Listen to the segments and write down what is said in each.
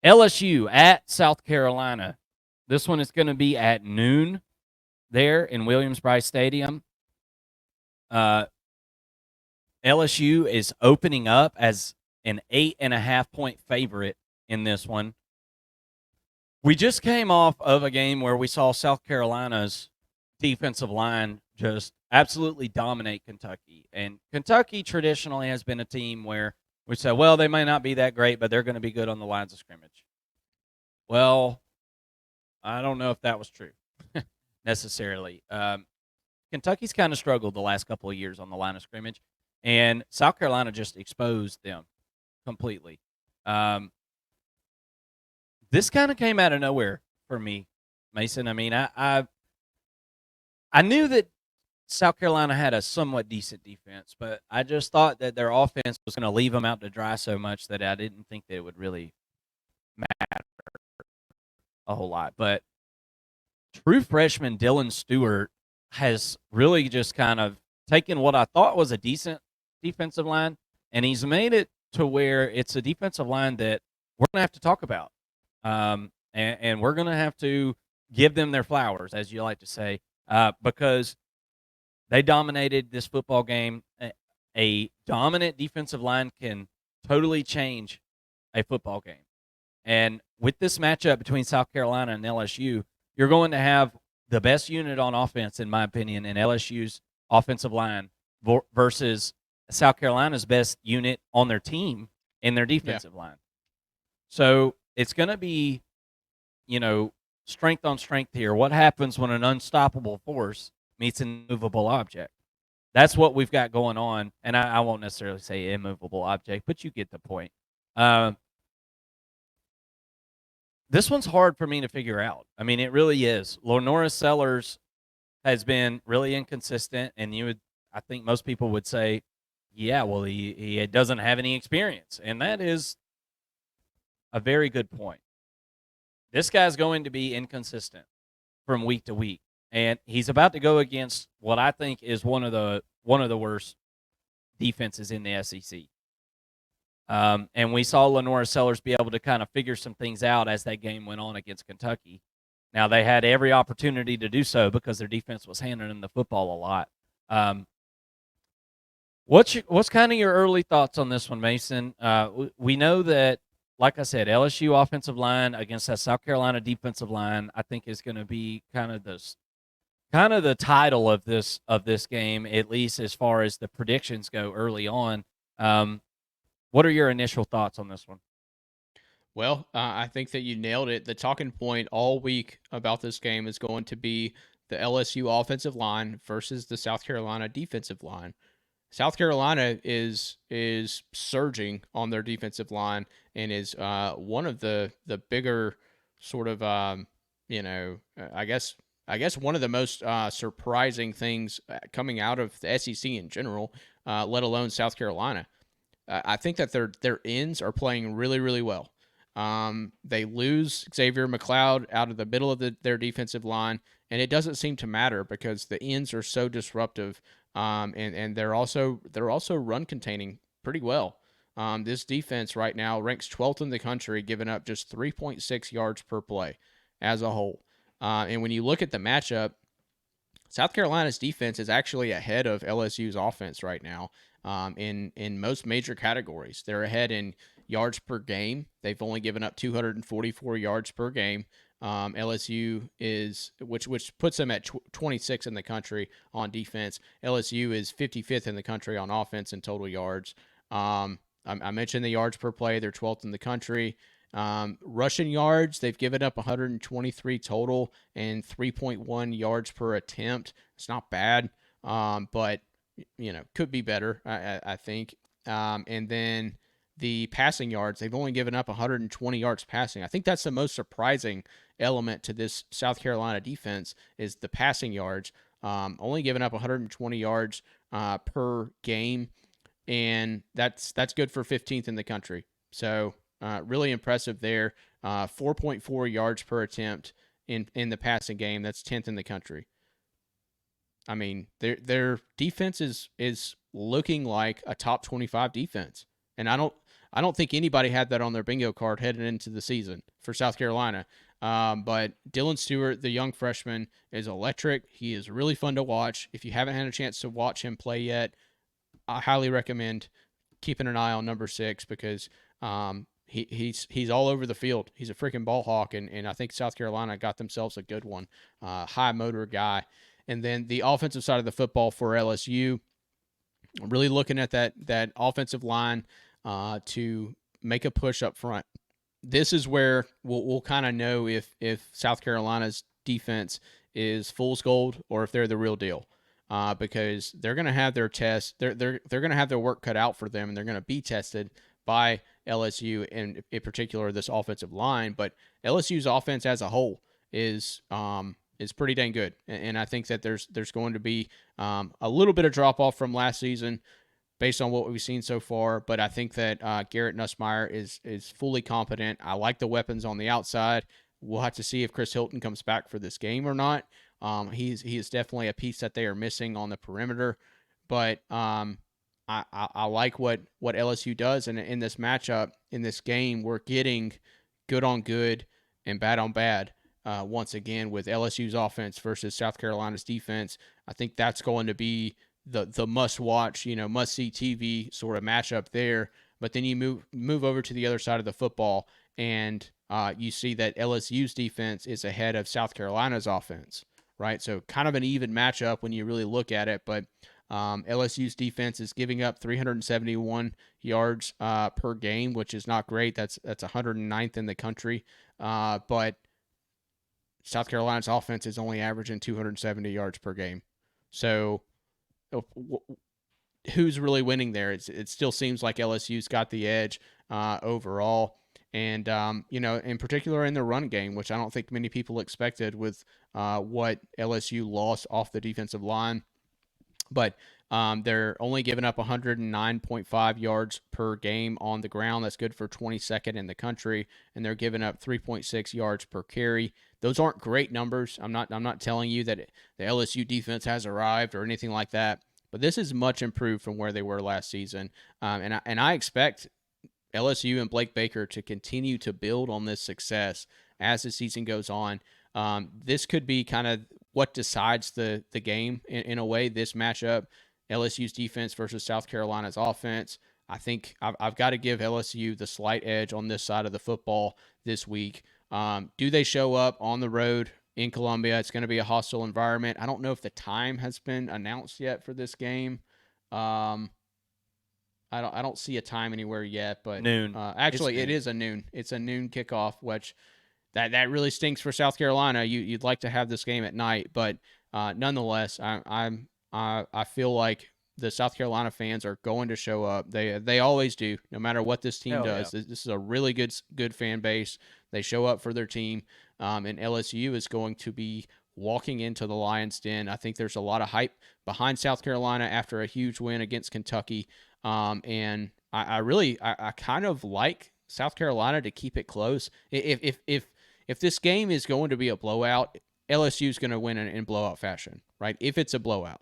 LSU at South Carolina. This one is going to be at noon there in Williams-Brice Stadium. LSU is opening up as an 8.5-point favorite in this one. We just came off of a game where we saw South Carolina's defensive line just absolutely dominate Kentucky. And Kentucky traditionally has been a team where we say, well, they may not be that great, but they're going to be good on the lines of scrimmage. Well, I don't know if that was true necessarily. Kentucky's kind of struggled the last couple of years on the line of scrimmage, and South Carolina just exposed them completely. This kind of came out of nowhere for me, Mason. I mean, I knew that South Carolina had a somewhat decent defense, but I just thought that their offense was going to leave them out to dry so much that I didn't think that it would really matter a whole lot. But true freshman Dylan Stewart has really just kind of taken what I thought was a decent defensive line, and he's made it to where it's a defensive line that we're going to have to talk about. And we're going to have to give them their flowers, as you like to say, because they dominated this football game. A dominant defensive line can totally change a football game. And with this matchup between South Carolina and LSU, you're going to have the best unit on offense, in my opinion, in LSU's offensive line versus South Carolina's best unit on their team in their defensive line. So it's going to be, strength on strength here. What happens when an unstoppable force meets an immovable object? That's what we've got going on, and I won't necessarily say immovable object, but you get the point. This one's hard for me to figure out. I mean, it really is. Lenora Sellers has been really inconsistent, and I think most people would say, yeah, well, he doesn't have any experience, and that is a very good point. This guy's going to be inconsistent from week to week, and he's about to go against what I think is one of the worst defenses in the SEC. And we saw Lenora Sellers be able to kind of figure some things out as that game went on against Kentucky. Now, they had every opportunity to do so because their defense was handling the football a lot. What's kind of your early thoughts on this one, Mason? We know that, like I said, LSU offensive line against that South Carolina defensive line, I think is going to be kind of the title of this game, at least as far as the predictions go early on. What are your initial thoughts on this one? Well, I think that you nailed it. The talking point all week about this game is going to be the LSU offensive line versus the South Carolina defensive line. South Carolina is surging on their defensive line and is one of the bigger sort of I guess one of the most surprising things coming out of the SEC in general, let alone South Carolina. I think that their ends are playing really, really well. They lose Xavier McLeod out of the middle of their defensive line, and it doesn't seem to matter because the ends are so disruptive, and they're also run containing pretty well. This defense right now ranks 12th in the country, giving up just 3.6 yards per play as a whole. And when you look at the matchup, South Carolina's defense is actually ahead of LSU's offense right now. In most major categories, they're ahead in yards per game. They've only given up 244 yards per game. LSU is, which puts them at 26 in the country on defense. LSU is 55th in the country on offense in total yards. I mentioned the yards per play. They're 12th in the country. Rushing yards, they've given up 123 total and 3.1 yards per attempt. It's not bad, but could be better, I think. And then the passing yards, they've only given up 120 yards passing. I think that's the most surprising element to this South Carolina defense is the passing yards. Only giving up 120 yards per game, and that's good for 15th in the country. So really impressive there. 4.4 yards per attempt in the passing game. That's 10th in the country. I mean, their defense is looking like a top 25 defense, and I I don't think anybody had that on their bingo card heading into the season for South Carolina. But Dylan Stewart, the young freshman, is electric. He is really fun to watch. If you haven't had a chance to watch him play yet, I highly recommend keeping an eye on number 6 because he's all over the field. He's a freaking ball hawk, and I think South Carolina got themselves a good one. High motor guy. And then the offensive side of the football for LSU, really looking at that offensive line to make a push up front. This is where we'll kind of know if South Carolina's defense is fool's gold or if they're the real deal. Because they're going to have their tests, they're going to have their work cut out for them, and they're going to be tested by LSU and in particular this offensive line. But LSU's offense as a whole is pretty dang good, and I think that there's going to be a little bit of drop off from last season based on what we've seen so far. But I think that Garrett Nussmeier is fully competent. I like the weapons on the outside. We'll have to see if Chris Hilton comes back for this game or not. He is definitely a piece that they are missing on the perimeter, but I like what LSU does, and in this matchup, in this game, we're getting good on good and bad on bad once again with LSU's offense versus South Carolina's defense. I think that's going to be the must watch, must see TV sort of matchup there. But then you move over to the other side of the football, and you see that LSU's defense is ahead of South Carolina's offense. Right, so kind of an even matchup when you really look at it, but LSU's defense is giving up 371 yards per game, which is not great. That's 109th in the country, but South Carolina's offense is only averaging 270 yards per game. So who's really winning there? It still seems like LSU's got the edge overall. And, in particular in the run game, which I don't think many people expected with what LSU lost off the defensive line. But they're only giving up 109.5 yards per game on the ground. That's good for 22nd in the country. And they're giving up 3.6 yards per carry. Those aren't great numbers. I'm not telling you that the LSU defense has arrived or anything like that. But this is much improved from where they were last season. And I expect LSU and Blake Baker to continue to build on this success as the season goes on. This could be kind of what decides the game in a way, this matchup, LSU's defense versus South Carolina's offense. I think I've got to give LSU the slight edge on this side of the football this week. Do they show up on the road in Columbia? It's going to be a hostile environment. I don't know if the time has been announced yet for this game. I don't see a time anywhere yet, but noon. Actually, it is a noon. It's a noon kickoff, which that really stinks for South Carolina. You'd like to have this game at night, but nonetheless, I feel like the South Carolina fans are going to show up. They always do, no matter what this team does. Yeah. This is a really good fan base. They show up for their team, and LSU is going to be walking into the Lions' Den. I think there's a lot of hype behind South Carolina after a huge win against Kentucky. And I kind of like South Carolina to keep it close. If this game is going to be a blowout, LSU is going to win in blowout fashion, right? If it's a blowout.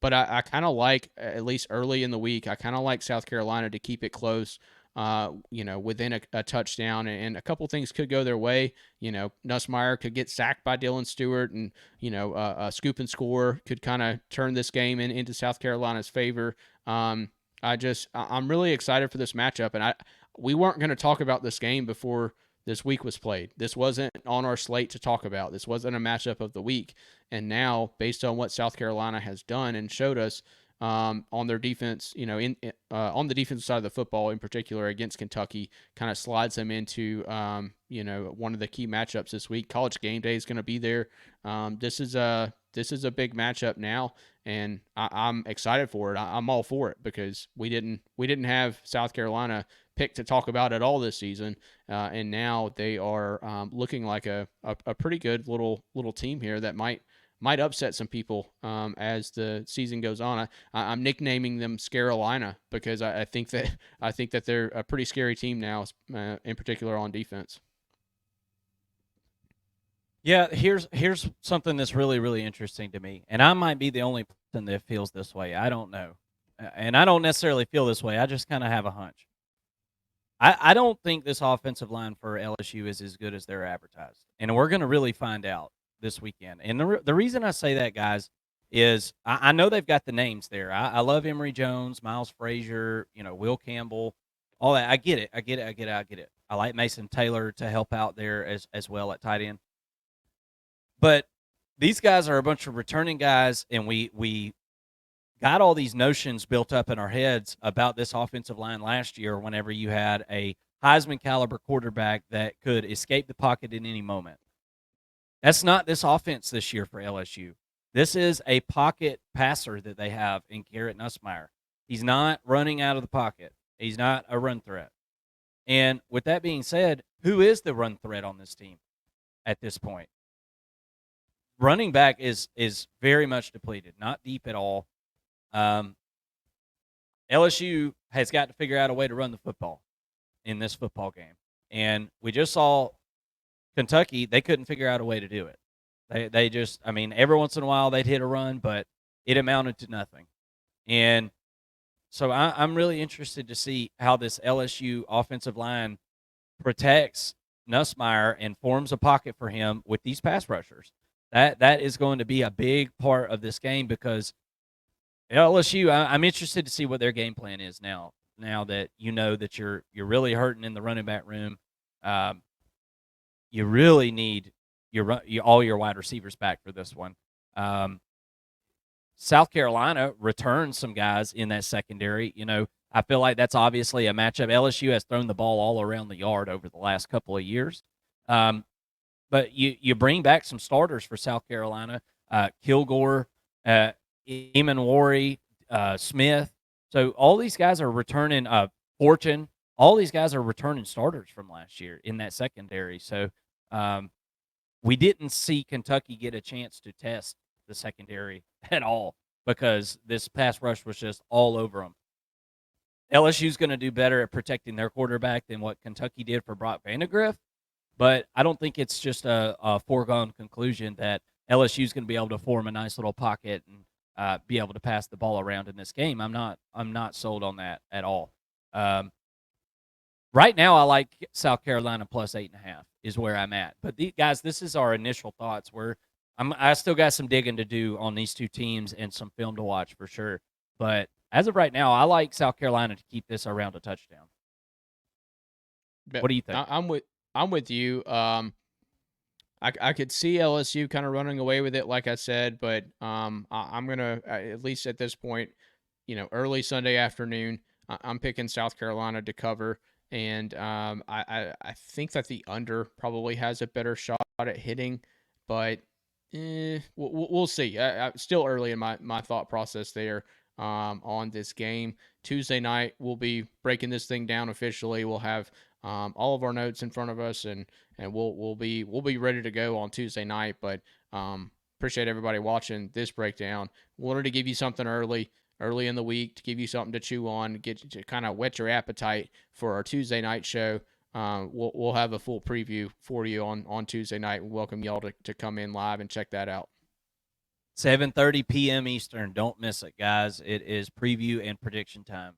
But I kind of like, at least early in the week, I kind of like South Carolina to keep it close, within a touchdown. And a couple things could go their way. Nussmeier could get sacked by Dylan Stewart, and, a scoop and score could kind of turn this game into South Carolina's favor. I'm really excited for this matchup, and we weren't going to talk about this game before this week was played. This wasn't on our slate to talk about. This wasn't a matchup of the week. And now, based on what South Carolina has done and showed us on their defense, on the defensive side of the football in particular against Kentucky, kind of slides them into, one of the key matchups this week. College game day is going to be there. This is a big matchup now, and I'm excited for it. I'm all for it because we didn't have South Carolina picked to talk about at all this season, and now they are looking like a pretty good little team here that might upset some people as the season goes on. I'm nicknaming them Scarolina because I think that they're a pretty scary team now, in particular on defense. Yeah, here's something that's really, really interesting to me, and I might be the only person that feels this way. I don't know, and I don't necessarily feel this way. I just kind of have a hunch. I don't think this offensive line for LSU is as good as they're advertised, and we're going to really find out this weekend. And the reason I say that, guys, is I know they've got the names there. I love Emory Jones, Miles Frazier, Will Campbell, all that. I get it. I get it. I get it. I get it. I like Mason Taylor to help out there as well at tight end. But these guys are a bunch of returning guys, and we got all these notions built up in our heads about this offensive line last year whenever you had a Heisman caliber quarterback that could escape the pocket in any moment. That's not this offense this year for LSU. This is a pocket passer that they have in Garrett Nussmeier. He's not running out of the pocket. He's not a run threat. And with that being said, who is the run threat on this team at this point? Running back is very much depleted, not deep at all. LSU has got to figure out a way to run the football in this football game. And we just saw Kentucky, they couldn't figure out a way to do it. They just, I mean, every once in a while they'd hit a run, but it amounted to nothing. And so I'm really interested to see how this LSU offensive line protects Nussmeier and forms a pocket for him with these pass rushers. That is going to be a big part of this game because LSU, I'm interested to see what their game plan is now. Now that you know that you're really hurting in the running back room, you really need all your wide receivers back for this one. South Carolina returned some guys in that secondary. I feel like that's obviously a matchup. LSU has thrown the ball all around the yard over the last couple of years. But you bring back some starters for South Carolina, Kilgore, Eamon Smith. So all these guys are returning. Fortune. All these guys are returning starters from last year in that secondary. So we didn't see Kentucky get a chance to test the secondary at all because this pass rush was just all over them. LSU's going to do better at protecting their quarterback than what Kentucky did for Brock Vandagriff. But I don't think it's just a foregone conclusion that LSU is going to be able to form a nice little pocket and be able to pass the ball around in this game. I'm not sold on that at all. Right now, I like South Carolina plus 8.5 is where I'm at. But guys, this is our initial thoughts. I still got some digging to do on these two teams and some film to watch for sure. But as of right now, I like South Carolina to keep this around a touchdown. What do you think? I'm with you. I could see LSU kind of running away with it, like I said, but I'm gonna at least at this point, early Sunday afternoon, I'm picking South Carolina to cover, and I think that the under probably has a better shot at hitting, but we'll see. Still early in my thought process there. On this game Tuesday night, we'll be breaking this thing down officially. We'll have all of our notes in front of us, and we'll be ready to go on Tuesday night. But appreciate everybody watching this breakdown. Wanted to give you something early in the week to give you something to chew on, get to kind of whet your appetite for our Tuesday night show. We'll have a full preview for you on Tuesday night. We welcome y'all to come in live and check that out. 7:30 p.m. Eastern. Don't miss it, guys. It is preview and prediction time.